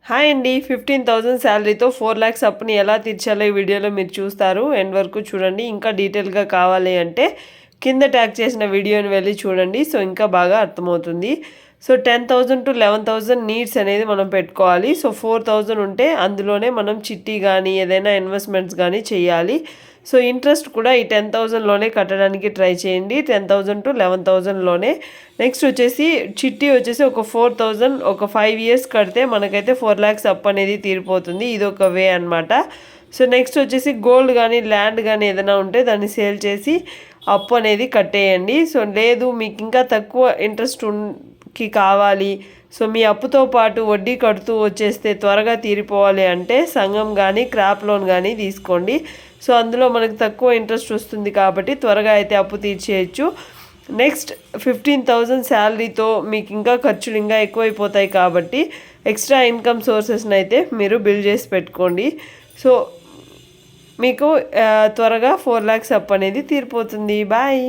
Hi అండి. 15,000 శాలరీతో 4 lakhs అప్పుని ఎలా తీర్చాలో ఈ వీడియోలో మీరు చూస్తారు. ఎండ్ వరకు చూడండి. ఇంకా డీటెయిల్గా కావాలి అంటే కింద ట్యాగ్ చేసిన వీడియోని వెళ్ళి చూడండి. సో ఇంకా బాగా అర్థమవుతుంది. సో 10,000 to 11,000 నీడ్స్ అనేది మనం పెట్టుకోవాలి. సో 4,000 ఉంటే అందులోనే మనం చిట్టి కానీ ఏదైనా ఇన్వెస్ట్మెంట్స్ కానీ చేయాలి. సో ఇంట్రెస్ట్ కూడా ఈ 10,000లోనే కట్టడానికి ట్రై చేయండి. 10,000 to 11,000లోనే. నెక్స్ట్ వచ్చేసి చిట్టి వచ్చేసి ఒక 4,000 ఒక 5 years కడితే మనకైతే 4 lakhs అప్ అనేది తీరిపోతుంది. ఇది ఒక వే అనమాట. సో నెక్స్ట్ వచ్చేసి గోల్డ్ కానీ ల్యాండ్ కానీ ఏదైనా ఉంటే దాన్ని సేల్ చేసి అప్పు అనేది కట్టేయండి. సో లేదు మీకు ఇంకా తక్కువ ఇంట్రెస్ట్ కి కావాలి, సో మీ అప్పుతో పాటు వడ్డీ కడుతూ వచ్చేస్తే త్వరగా తీరిపోవాలి అంటే సంఘం కానీ క్రాప్ లోన్ కానీ తీసుకోండి. సో అందులో మనకు తక్కువ ఇంట్రెస్ట్ వస్తుంది కాబట్టి త్వరగా అయితే అప్పు తీర్చేయచ్చు. నెక్స్ట్ 15,000 శాలరీతో మీకు ఇంకా ఖర్చులు ఇంకా ఎక్కువైపోతాయి కాబట్టి ఎక్స్ట్రా ఇన్కమ్ సోర్సెస్ని అయితే మీరు బిల్డ్ చేసి పెట్టుకోండి. సో మీకు త్వరగా 4 lakhs అప్ అనేది తీరిపోతుంది. బాయ్.